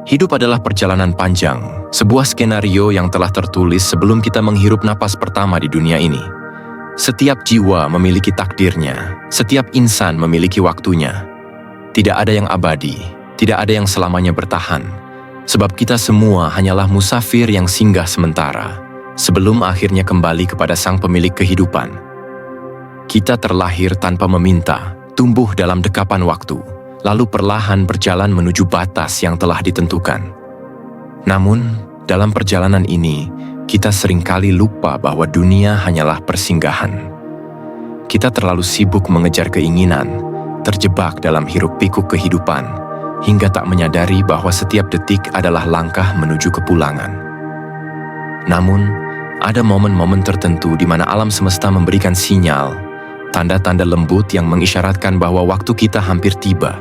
Hidup adalah perjalanan panjang, sebuah skenario yang telah tertulis sebelum kita menghirup napas pertama di dunia ini. Setiap jiwa memiliki takdirnya, setiap insan memiliki waktunya. Tidak ada yang abadi, tidak ada yang selamanya bertahan, sebab kita semua hanyalah musafir yang singgah sementara, sebelum akhirnya kembali kepada sang pemilik kehidupan. Kita terlahir tanpa meminta, tumbuh dalam dekapan waktu, lalu perlahan berjalan menuju batas yang telah ditentukan. Namun, dalam perjalanan ini, kita seringkali lupa bahwa dunia hanyalah persinggahan. Kita terlalu sibuk mengejar keinginan, terjebak dalam hiruk-pikuk kehidupan, hingga tak menyadari bahwa setiap detik adalah langkah menuju kepulangan. Namun, ada momen-momen tertentu di mana alam semesta memberikan sinyal, tanda-tanda lembut yang mengisyaratkan bahwa waktu kita hampir tiba.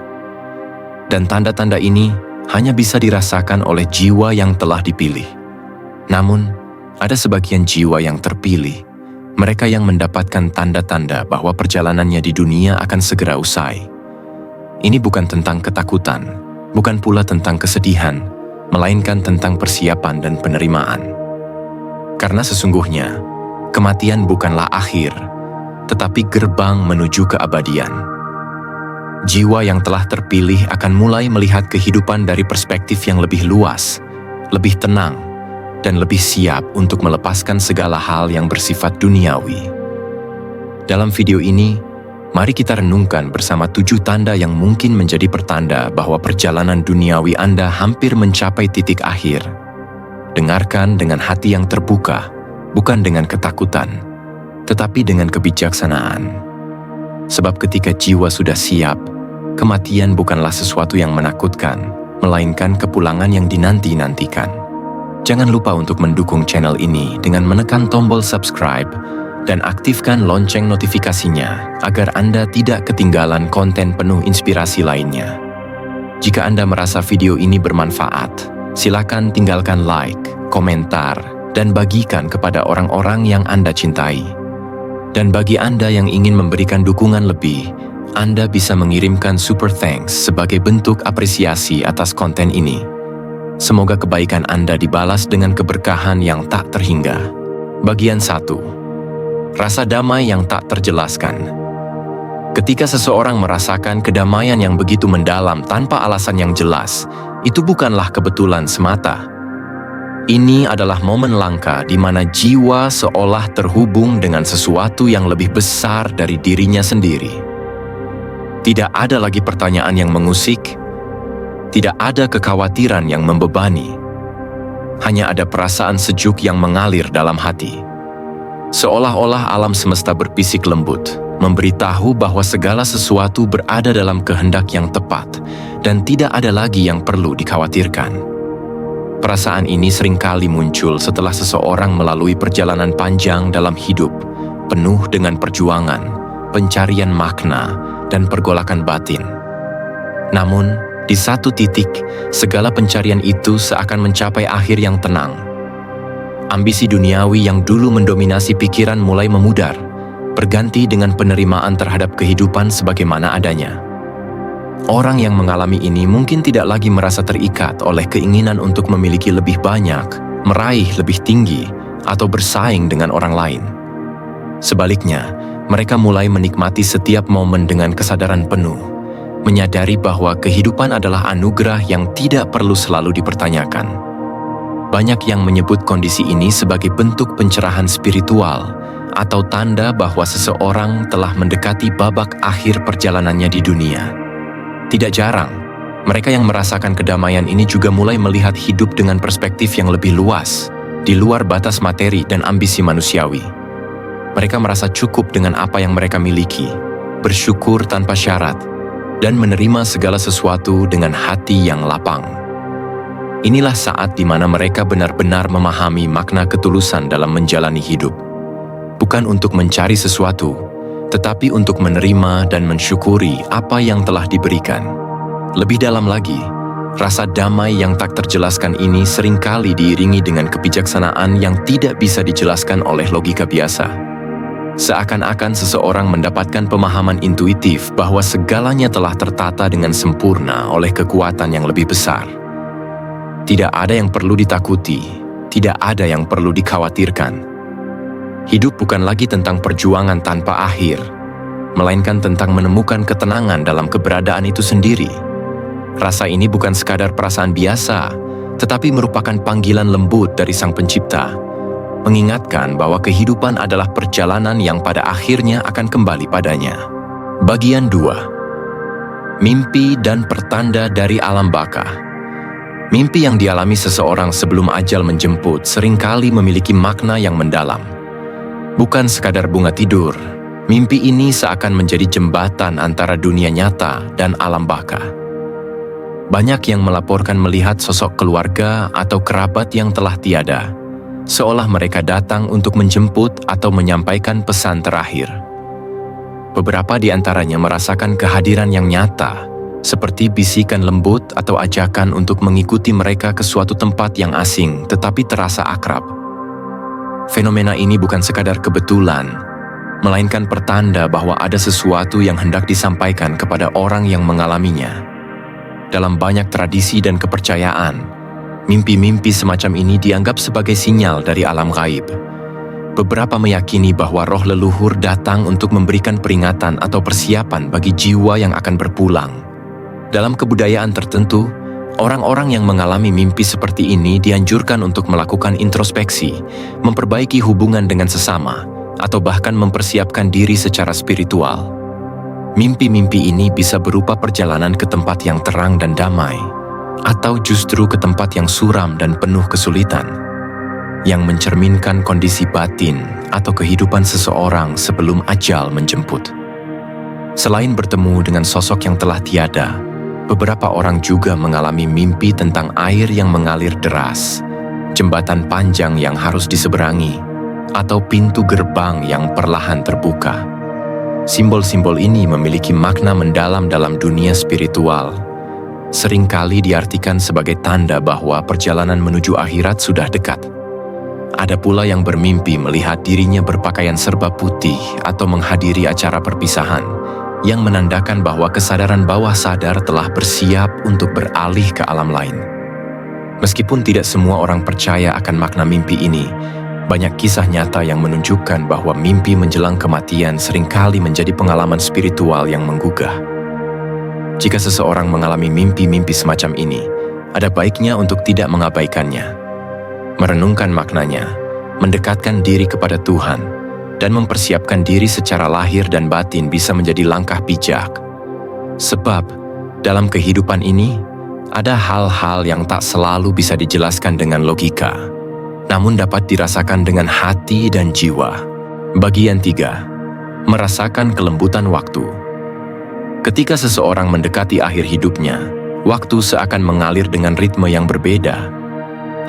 Dan tanda-tanda ini hanya bisa dirasakan oleh jiwa yang telah dipilih. Namun, ada sebagian jiwa yang terpilih, mereka yang mendapatkan tanda-tanda bahwa perjalanannya di dunia akan segera usai. Ini bukan tentang ketakutan, bukan pula tentang kesedihan, melainkan tentang persiapan dan penerimaan. Karena sesungguhnya, kematian bukanlah akhir, tetapi gerbang menuju keabadian. Jiwa yang telah terpilih akan mulai melihat kehidupan dari perspektif yang lebih luas, lebih tenang, dan lebih siap untuk melepaskan segala hal yang bersifat duniawi. Dalam video ini, mari kita renungkan bersama 7 tanda yang mungkin menjadi pertanda bahwa perjalanan duniawi Anda hampir mencapai titik akhir. Dengarkan dengan hati yang terbuka, bukan dengan ketakutan, tetapi dengan kebijaksanaan. Sebab ketika jiwa sudah siap, kematian bukanlah sesuatu yang menakutkan, melainkan kepulangan yang dinanti-nantikan. Jangan lupa untuk mendukung channel ini dengan menekan tombol subscribe dan aktifkan lonceng notifikasinya agar Anda tidak ketinggalan konten penuh inspirasi lainnya. Jika Anda merasa video ini bermanfaat, silakan tinggalkan like, komentar, dan bagikan kepada orang-orang yang Anda cintai. Dan bagi Anda yang ingin memberikan dukungan lebih, Anda bisa mengirimkan super thanks sebagai bentuk apresiasi atas konten ini. Semoga kebaikan Anda dibalas dengan keberkahan yang tak terhingga. Bagian 1. Rasa damai yang tak terjelaskan. Ketika seseorang merasakan kedamaian yang begitu mendalam tanpa alasan yang jelas, itu bukanlah kebetulan semata. Ini adalah momen langka di mana jiwa seolah terhubung dengan sesuatu yang lebih besar dari dirinya sendiri. Tidak ada lagi pertanyaan yang mengusik, tidak ada kekhawatiran yang membebani. Hanya ada perasaan sejuk yang mengalir dalam hati. Seolah-olah alam semesta berbisik lembut, memberitahu bahwa segala sesuatu berada dalam kehendak yang tepat dan tidak ada lagi yang perlu dikhawatirkan. Perasaan ini seringkali muncul setelah seseorang melalui perjalanan panjang dalam hidup, penuh dengan perjuangan, pencarian makna, dan pergolakan batin. Namun, di satu titik, segala pencarian itu seakan mencapai akhir yang tenang. Ambisi duniawi yang dulu mendominasi pikiran mulai memudar, berganti dengan penerimaan terhadap kehidupan sebagaimana adanya. Orang yang mengalami ini mungkin tidak lagi merasa terikat oleh keinginan untuk memiliki lebih banyak, meraih lebih tinggi, atau bersaing dengan orang lain. Sebaliknya, mereka mulai menikmati setiap momen dengan kesadaran penuh, menyadari bahwa kehidupan adalah anugerah yang tidak perlu selalu dipertanyakan. Banyak yang menyebut kondisi ini sebagai bentuk pencerahan spiritual atau tanda bahwa seseorang telah mendekati babak akhir perjalanannya di dunia. Tidak jarang, mereka yang merasakan kedamaian ini juga mulai melihat hidup dengan perspektif yang lebih luas, di luar batas materi dan ambisi manusiawi. Mereka merasa cukup dengan apa yang mereka miliki, bersyukur tanpa syarat, dan menerima segala sesuatu dengan hati yang lapang. Inilah saat di mana mereka benar-benar memahami makna ketulusan dalam menjalani hidup. Bukan untuk mencari sesuatu, tetapi untuk menerima dan mensyukuri apa yang telah diberikan. Lebih dalam lagi, rasa damai yang tak terjelaskan ini seringkali diiringi dengan kebijaksanaan yang tidak bisa dijelaskan oleh logika biasa. Seakan-akan seseorang mendapatkan pemahaman intuitif bahwa segalanya telah tertata dengan sempurna oleh kekuatan yang lebih besar. Tidak ada yang perlu ditakuti, tidak ada yang perlu dikhawatirkan. Hidup bukan lagi tentang perjuangan tanpa akhir, melainkan tentang menemukan ketenangan dalam keberadaan itu sendiri. Rasa ini bukan sekadar perasaan biasa, tetapi merupakan panggilan lembut dari Sang Pencipta, mengingatkan bahwa kehidupan adalah perjalanan yang pada akhirnya akan kembali padanya. Bagian 2. Mimpi dan pertanda dari alam baka. Mimpi yang dialami seseorang sebelum ajal menjemput seringkali memiliki makna yang mendalam. Bukan sekadar bunga tidur, mimpi ini seakan menjadi jembatan antara dunia nyata dan alam baka. Banyak yang melaporkan melihat sosok keluarga atau kerabat yang telah tiada, seolah mereka datang untuk menjemput atau menyampaikan pesan terakhir. Beberapa di antaranya merasakan kehadiran yang nyata, seperti bisikan lembut atau ajakan untuk mengikuti mereka ke suatu tempat yang asing tetapi terasa akrab. Fenomena ini bukan sekadar kebetulan, melainkan pertanda bahwa ada sesuatu yang hendak disampaikan kepada orang yang mengalaminya. Dalam banyak tradisi dan kepercayaan, mimpi-mimpi semacam ini dianggap sebagai sinyal dari alam gaib. Beberapa meyakini bahwa roh leluhur datang untuk memberikan peringatan atau persiapan bagi jiwa yang akan berpulang. Dalam kebudayaan tertentu, orang-orang yang mengalami mimpi seperti ini dianjurkan untuk melakukan introspeksi, memperbaiki hubungan dengan sesama, atau bahkan mempersiapkan diri secara spiritual. Mimpi-mimpi ini bisa berupa perjalanan ke tempat yang terang dan damai, atau justru ke tempat yang suram dan penuh kesulitan, yang mencerminkan kondisi batin atau kehidupan seseorang sebelum ajal menjemput. Selain bertemu dengan sosok yang telah tiada, beberapa orang juga mengalami mimpi tentang air yang mengalir deras, jembatan panjang yang harus diseberangi, atau pintu gerbang yang perlahan terbuka. Simbol-simbol ini memiliki makna mendalam dalam dunia spiritual. Seringkali diartikan sebagai tanda bahwa perjalanan menuju akhirat sudah dekat. Ada pula yang bermimpi melihat dirinya berpakaian serba putih atau menghadiri acara perpisahan, yang menandakan bahwa kesadaran bawah sadar telah bersiap untuk beralih ke alam lain. Meskipun tidak semua orang percaya akan makna mimpi ini, banyak kisah nyata yang menunjukkan bahwa mimpi menjelang kematian seringkali menjadi pengalaman spiritual yang menggugah. Jika seseorang mengalami mimpi-mimpi semacam ini, ada baiknya untuk tidak mengabaikannya. Merenungkan maknanya, mendekatkan diri kepada Tuhan, dan mempersiapkan diri secara lahir dan batin bisa menjadi langkah bijak. Sebab, dalam kehidupan ini, ada hal-hal yang tak selalu bisa dijelaskan dengan logika, namun dapat dirasakan dengan hati dan jiwa. Bagian 3. Merasakan kelembutan waktu. Ketika seseorang mendekati akhir hidupnya, waktu seakan mengalir dengan ritme yang berbeda.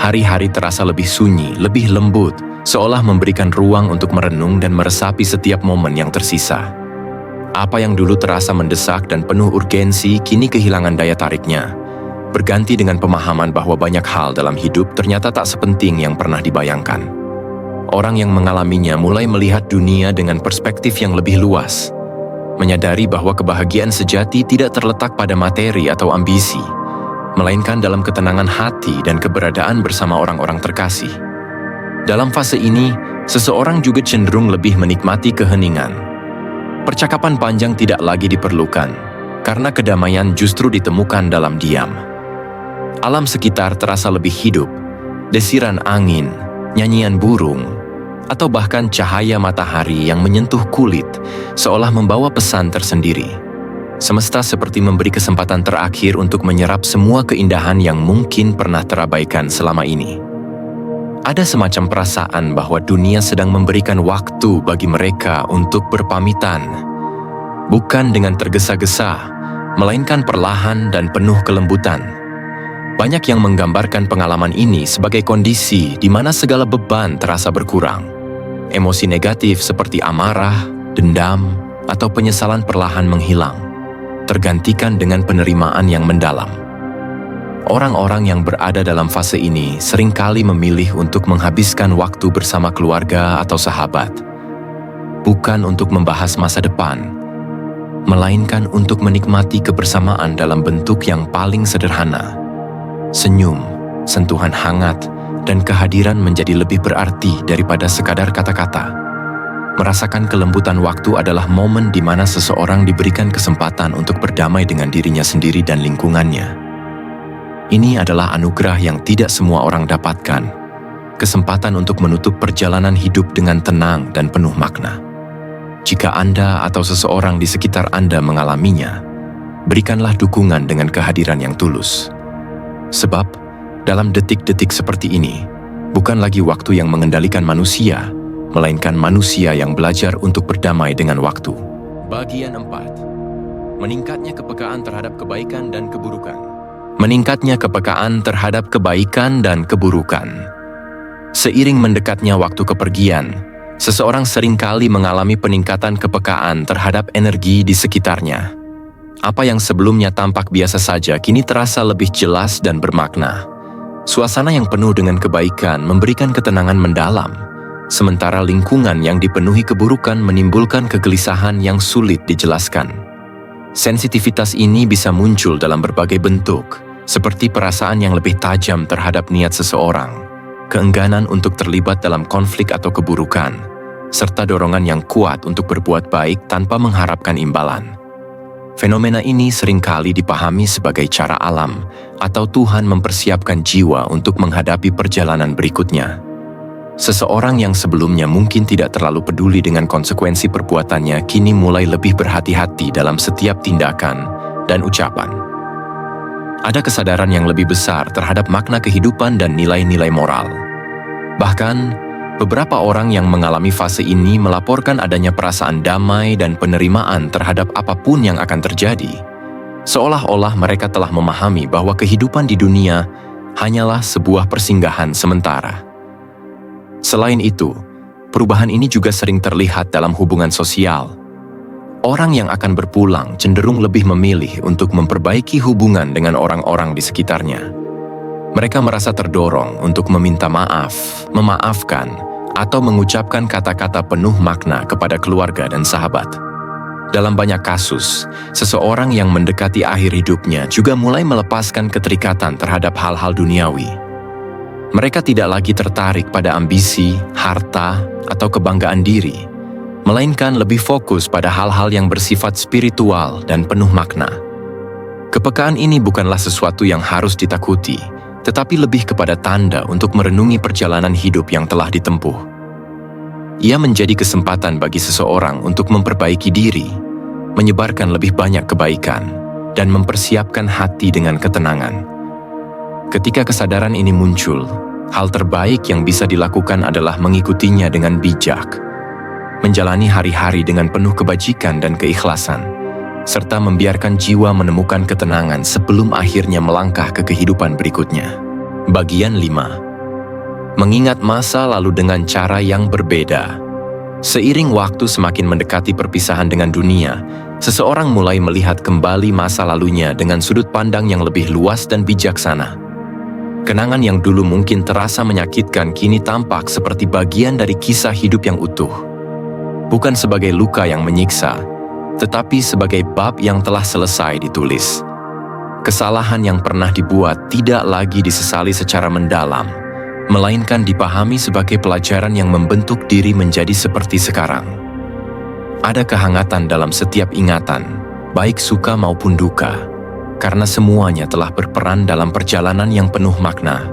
Hari-hari terasa lebih sunyi, lebih lembut, seolah memberikan ruang untuk merenung dan meresapi setiap momen yang tersisa. Apa yang dulu terasa mendesak dan penuh urgensi kini kehilangan daya tariknya, berganti dengan pemahaman bahwa banyak hal dalam hidup ternyata tak sepenting yang pernah dibayangkan. Orang yang mengalaminya mulai melihat dunia dengan perspektif yang lebih luas, menyadari bahwa kebahagiaan sejati tidak terletak pada materi atau ambisi, melainkan dalam ketenangan hati dan keberadaan bersama orang-orang terkasih. Dalam fase ini, seseorang juga cenderung lebih menikmati keheningan. Percakapan panjang tidak lagi diperlukan, karena kedamaian justru ditemukan dalam diam. Alam sekitar terasa lebih hidup, desiran angin, nyanyian burung, atau bahkan cahaya matahari yang menyentuh kulit, seolah membawa pesan tersendiri. Semesta seperti memberi kesempatan terakhir untuk menyerap semua keindahan yang mungkin pernah terabaikan selama ini. Ada semacam perasaan bahwa dunia sedang memberikan waktu bagi mereka untuk berpamitan, bukan dengan tergesa-gesa, melainkan perlahan dan penuh kelembutan. Banyak yang menggambarkan pengalaman ini sebagai kondisi di mana segala beban terasa berkurang. Emosi negatif seperti amarah, dendam, atau penyesalan perlahan menghilang, tergantikan dengan penerimaan yang mendalam. Orang-orang yang berada dalam fase ini seringkali memilih untuk menghabiskan waktu bersama keluarga atau sahabat, bukan untuk membahas masa depan, melainkan untuk menikmati kebersamaan dalam bentuk yang paling sederhana. Senyum, sentuhan hangat, dan kehadiran menjadi lebih berarti daripada sekadar kata-kata. Merasakan kelembutan waktu adalah momen di mana seseorang diberikan kesempatan untuk berdamai dengan dirinya sendiri dan lingkungannya. Ini adalah anugerah yang tidak semua orang dapatkan. Kesempatan untuk menutup perjalanan hidup dengan tenang dan penuh makna. Jika Anda atau seseorang di sekitar Anda mengalaminya, berikanlah dukungan dengan kehadiran yang tulus. Sebab, dalam detik-detik seperti ini, bukan lagi waktu yang mengendalikan manusia, melainkan manusia yang belajar untuk berdamai dengan waktu. Bagian 4. Meningkatnya kepekaan terhadap kebaikan dan keburukan. Meningkatnya kepekaan terhadap kebaikan dan keburukan. Seiring mendekatnya waktu kepergian, seseorang seringkali mengalami peningkatan kepekaan terhadap energi di sekitarnya. Apa yang sebelumnya tampak biasa saja kini terasa lebih jelas dan bermakna. Suasana yang penuh dengan kebaikan memberikan ketenangan mendalam, sementara lingkungan yang dipenuhi keburukan menimbulkan kegelisahan yang sulit dijelaskan. Sensitivitas ini bisa muncul dalam berbagai bentuk, seperti perasaan yang lebih tajam terhadap niat seseorang, keengganan untuk terlibat dalam konflik atau keburukan, serta dorongan yang kuat untuk berbuat baik tanpa mengharapkan imbalan. Fenomena ini seringkali dipahami sebagai cara alam atau Tuhan mempersiapkan jiwa untuk menghadapi perjalanan berikutnya. Seseorang yang sebelumnya mungkin tidak terlalu peduli dengan konsekuensi perbuatannya kini mulai lebih berhati-hati dalam setiap tindakan dan ucapan. Ada kesadaran yang lebih besar terhadap makna kehidupan dan nilai-nilai moral. Bahkan, beberapa orang yang mengalami fase ini melaporkan adanya perasaan damai dan penerimaan terhadap apapun yang akan terjadi. Seolah-olah mereka telah memahami bahwa kehidupan di dunia hanyalah sebuah persinggahan sementara. Selain itu, perubahan ini juga sering terlihat dalam hubungan sosial. Orang yang akan berpulang cenderung lebih memilih untuk memperbaiki hubungan dengan orang-orang di sekitarnya. Mereka merasa terdorong untuk meminta maaf, memaafkan, atau mengucapkan kata-kata penuh makna kepada keluarga dan sahabat. Dalam banyak kasus, seseorang yang mendekati akhir hidupnya juga mulai melepaskan keterikatan terhadap hal-hal duniawi. Mereka tidak lagi tertarik pada ambisi, harta, atau kebanggaan diri, melainkan lebih fokus pada hal-hal yang bersifat spiritual dan penuh makna. Kepekaan ini bukanlah sesuatu yang harus ditakuti, tetapi lebih kepada tanda untuk merenungi perjalanan hidup yang telah ditempuh. Ia menjadi kesempatan bagi seseorang untuk memperbaiki diri, menyebarkan lebih banyak kebaikan, dan mempersiapkan hati dengan ketenangan. Ketika kesadaran ini muncul, hal terbaik yang bisa dilakukan adalah mengikutinya dengan bijak, menjalani hari-hari dengan penuh kebajikan dan keikhlasan, serta membiarkan jiwa menemukan ketenangan sebelum akhirnya melangkah ke kehidupan berikutnya. Bagian 5. Mengingat masa lalu dengan cara yang berbeda. Seiring waktu semakin mendekati perpisahan dengan dunia, seseorang mulai melihat kembali masa lalunya dengan sudut pandang yang lebih luas dan bijaksana. Kenangan yang dulu mungkin terasa menyakitkan kini tampak seperti bagian dari kisah hidup yang utuh. Bukan sebagai luka yang menyiksa, tetapi sebagai bab yang telah selesai ditulis. Kesalahan yang pernah dibuat tidak lagi disesali secara mendalam, melainkan dipahami sebagai pelajaran yang membentuk diri menjadi seperti sekarang. Ada kehangatan dalam setiap ingatan, baik suka maupun duka, karena semuanya telah berperan dalam perjalanan yang penuh makna.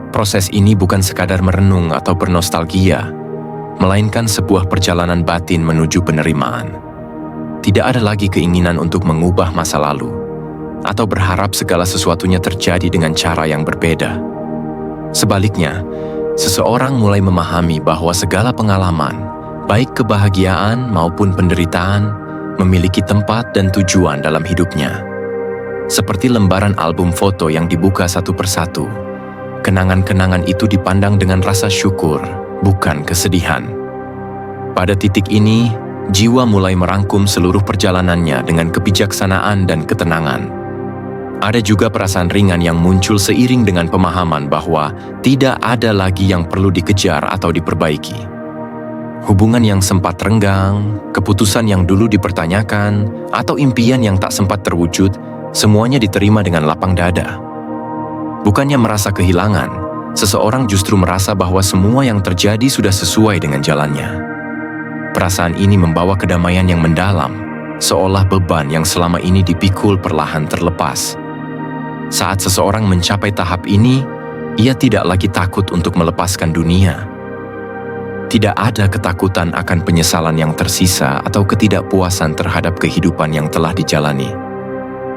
Proses ini bukan sekadar merenung atau bernostalgia, melainkan sebuah perjalanan batin menuju penerimaan. Tidak ada lagi keinginan untuk mengubah masa lalu, atau berharap segala sesuatunya terjadi dengan cara yang berbeda. Sebaliknya, seseorang mulai memahami bahwa segala pengalaman, baik kebahagiaan maupun penderitaan, memiliki tempat dan tujuan dalam hidupnya. Seperti lembaran album foto yang dibuka satu persatu, kenangan-kenangan itu dipandang dengan rasa syukur, bukan kesedihan. Pada titik ini, jiwa mulai merangkum seluruh perjalanannya dengan kebijaksanaan dan ketenangan. Ada juga perasaan ringan yang muncul seiring dengan pemahaman bahwa tidak ada lagi yang perlu dikejar atau diperbaiki. Hubungan yang sempat renggang, keputusan yang dulu dipertanyakan, atau impian yang tak sempat terwujud, semuanya diterima dengan lapang dada. Bukannya merasa kehilangan, seseorang justru merasa bahwa semua yang terjadi sudah sesuai dengan jalannya. Perasaan ini membawa kedamaian yang mendalam, seolah beban yang selama ini dipikul perlahan terlepas. Saat seseorang mencapai tahap ini, ia tidak lagi takut untuk melepaskan dunia. Tidak ada ketakutan akan penyesalan yang tersisa atau ketidakpuasan terhadap kehidupan yang telah dijalani.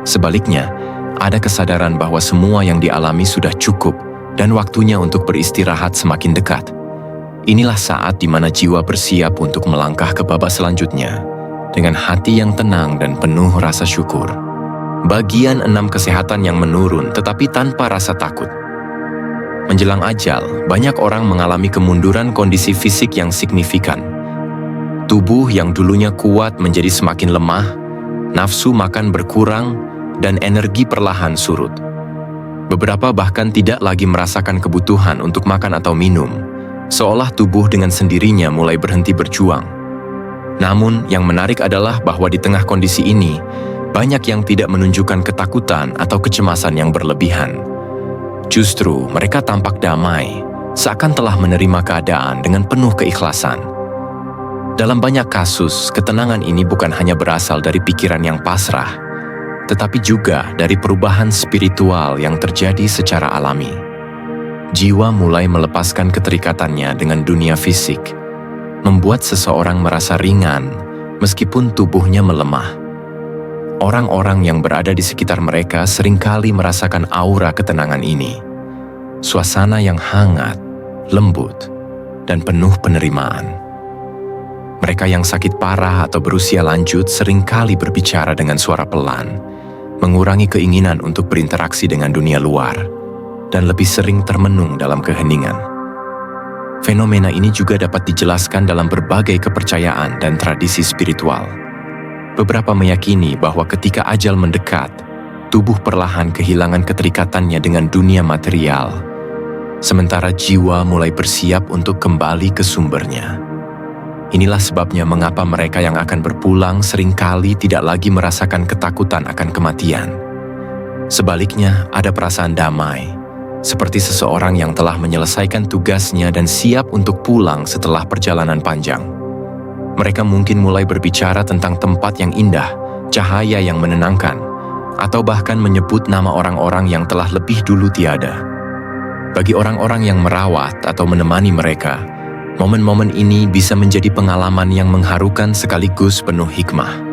Sebaliknya, ada kesadaran bahwa semua yang dialami sudah cukup dan waktunya untuk beristirahat semakin dekat. Inilah saat di mana jiwa bersiap untuk melangkah ke babak selanjutnya dengan hati yang tenang dan penuh rasa syukur. Bagian 6, kesehatan yang menurun tetapi tanpa rasa takut. Menjelang ajal, banyak orang mengalami kemunduran kondisi fisik yang signifikan. Tubuh yang dulunya kuat menjadi semakin lemah, nafsu makan berkurang, dan energi perlahan surut. Beberapa bahkan tidak lagi merasakan kebutuhan untuk makan atau minum, seolah tubuh dengan sendirinya mulai berhenti berjuang. Namun, yang menarik adalah bahwa di tengah kondisi ini, banyak yang tidak menunjukkan ketakutan atau kecemasan yang berlebihan. Justru mereka tampak damai, seakan telah menerima keadaan dengan penuh keikhlasan. Dalam banyak kasus, ketenangan ini bukan hanya berasal dari pikiran yang pasrah, tetapi juga dari perubahan spiritual yang terjadi secara alami. Jiwa mulai melepaskan keterikatannya dengan dunia fisik, membuat seseorang merasa ringan meskipun tubuhnya melemah. Orang-orang yang berada di sekitar mereka seringkali merasakan aura ketenangan ini. Suasana yang hangat, lembut, dan penuh penerimaan. Mereka yang sakit parah atau berusia lanjut seringkali berbicara dengan suara pelan, mengurangi keinginan untuk berinteraksi dengan dunia luar, dan lebih sering termenung dalam keheningan. Fenomena ini juga dapat dijelaskan dalam berbagai kepercayaan dan tradisi spiritual. Beberapa meyakini bahwa ketika ajal mendekat, tubuh perlahan kehilangan keterikatannya dengan dunia material, sementara jiwa mulai bersiap untuk kembali ke sumbernya. Inilah sebabnya mengapa mereka yang akan berpulang seringkali tidak lagi merasakan ketakutan akan kematian. Sebaliknya, ada perasaan damai, seperti seseorang yang telah menyelesaikan tugasnya dan siap untuk pulang setelah perjalanan panjang. Mereka mungkin mulai berbicara tentang tempat yang indah, cahaya yang menenangkan, atau bahkan menyebut nama orang-orang yang telah lebih dulu tiada. Bagi orang-orang yang merawat atau menemani mereka, momen-momen ini bisa menjadi pengalaman yang mengharukan sekaligus penuh hikmah.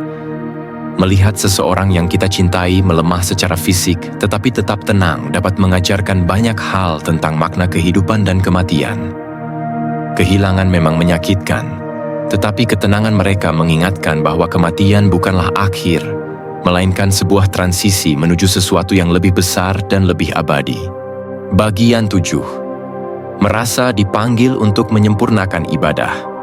Melihat seseorang yang kita cintai melemah secara fisik tetapi tetap tenang dapat mengajarkan banyak hal tentang makna kehidupan dan kematian. Kehilangan memang menyakitkan, tetapi ketenangan mereka mengingatkan bahwa kematian bukanlah akhir, melainkan sebuah transisi menuju sesuatu yang lebih besar dan lebih abadi. Bagian 7. Merasa dipanggil untuk menyempurnakan ibadah.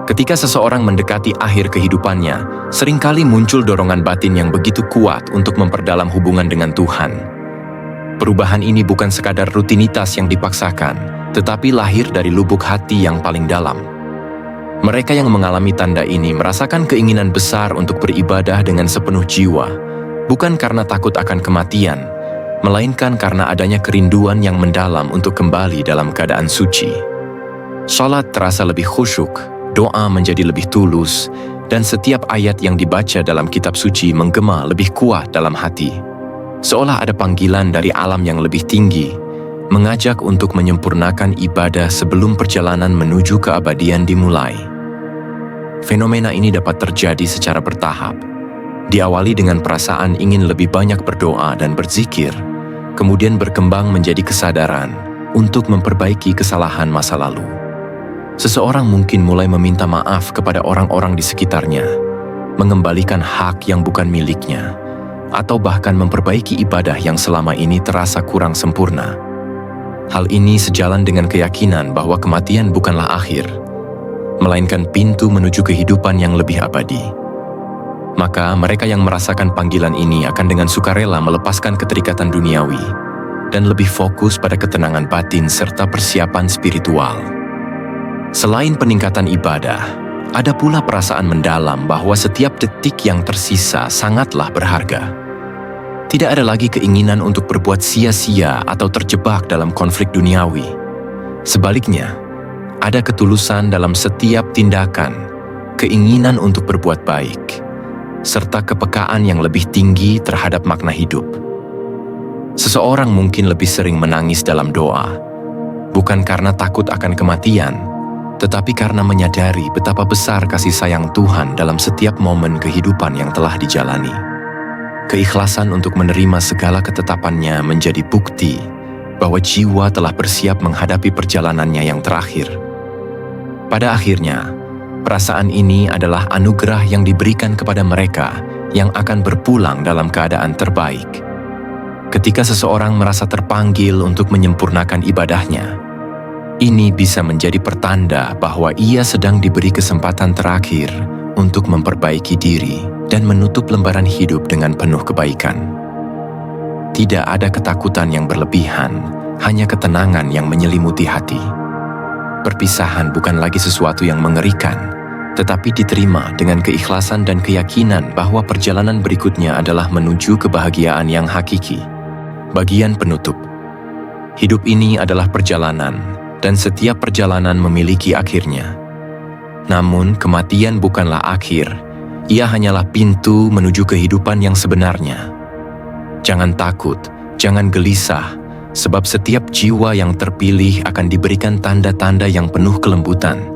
Ketika seseorang mendekati akhir kehidupannya, seringkali muncul dorongan batin yang begitu kuat untuk memperdalam hubungan dengan Tuhan. Perubahan ini bukan sekadar rutinitas yang dipaksakan, tetapi lahir dari lubuk hati yang paling dalam. Mereka yang mengalami tanda ini merasakan keinginan besar untuk beribadah dengan sepenuh jiwa, bukan karena takut akan kematian, melainkan karena adanya kerinduan yang mendalam untuk kembali dalam keadaan suci. Salat terasa lebih khusyuk, doa menjadi lebih tulus, dan setiap ayat yang dibaca dalam kitab suci menggema lebih kuat dalam hati. Seolah ada panggilan dari alam yang lebih tinggi, mengajak untuk menyempurnakan ibadah sebelum perjalanan menuju keabadian dimulai. Fenomena ini dapat terjadi secara bertahap. Diawali dengan perasaan ingin lebih banyak berdoa dan berzikir, kemudian berkembang menjadi kesadaran untuk memperbaiki kesalahan masa lalu. Seseorang mungkin mulai meminta maaf kepada orang-orang di sekitarnya, mengembalikan hak yang bukan miliknya, atau bahkan memperbaiki ibadah yang selama ini terasa kurang sempurna. Hal ini sejalan dengan keyakinan bahwa kematian bukanlah akhir, melainkan pintu menuju kehidupan yang lebih abadi. Maka mereka yang merasakan panggilan ini akan dengan sukarela melepaskan keterikatan duniawi dan lebih fokus pada ketenangan batin serta persiapan spiritual. Selain peningkatan ibadah, ada pula perasaan mendalam bahwa setiap detik yang tersisa sangatlah berharga. Tidak ada lagi keinginan untuk berbuat sia-sia atau terjebak dalam konflik duniawi. Sebaliknya, ada ketulusan dalam setiap tindakan, keinginan untuk berbuat baik, serta kepekaan yang lebih tinggi terhadap makna hidup. Seseorang mungkin lebih sering menangis dalam doa, bukan karena takut akan kematian, tetapi karena menyadari betapa besar kasih sayang Tuhan dalam setiap momen kehidupan yang telah dijalani. Keikhlasan untuk menerima segala ketetapannya menjadi bukti bahwa jiwa telah bersiap menghadapi perjalanannya yang terakhir. Pada akhirnya, perasaan ini adalah anugerah yang diberikan kepada mereka yang akan berpulang dalam keadaan terbaik. Ketika seseorang merasa terpanggil untuk menyempurnakan ibadahnya, ini bisa menjadi pertanda bahwa ia sedang diberi kesempatan terakhir untuk memperbaiki diri dan menutup lembaran hidup dengan penuh kebaikan. Tidak ada ketakutan yang berlebihan, hanya ketenangan yang menyelimuti hati. Perpisahan bukan lagi sesuatu yang mengerikan, tetapi diterima dengan keikhlasan dan keyakinan bahwa perjalanan berikutnya adalah menuju kebahagiaan yang hakiki. Bagian penutup. Hidup ini adalah perjalanan, dan setiap perjalanan memiliki akhirnya. Namun, kematian bukanlah akhir, ia hanyalah pintu menuju kehidupan yang sebenarnya. Jangan takut, jangan gelisah, sebab setiap jiwa yang terpilih akan diberikan tanda-tanda yang penuh kelembutan.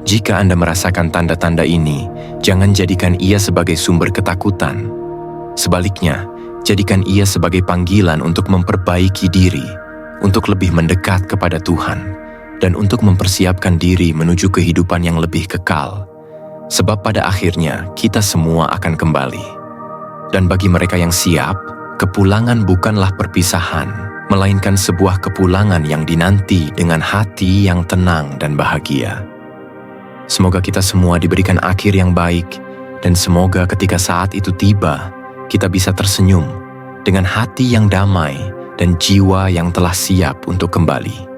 Jika Anda merasakan tanda-tanda ini, jangan jadikan ia sebagai sumber ketakutan. Sebaliknya, jadikan ia sebagai panggilan untuk memperbaiki diri, untuk lebih mendekat kepada Tuhan, dan untuk mempersiapkan diri menuju kehidupan yang lebih kekal. Sebab pada akhirnya kita semua akan kembali. Dan bagi mereka yang siap, kepulangan bukanlah perpisahan, melainkan sebuah kepulangan yang dinanti dengan hati yang tenang dan bahagia. Semoga kita semua diberikan akhir yang baik, dan semoga ketika saat itu tiba, kita bisa tersenyum dengan hati yang damai dan jiwa yang telah siap untuk kembali.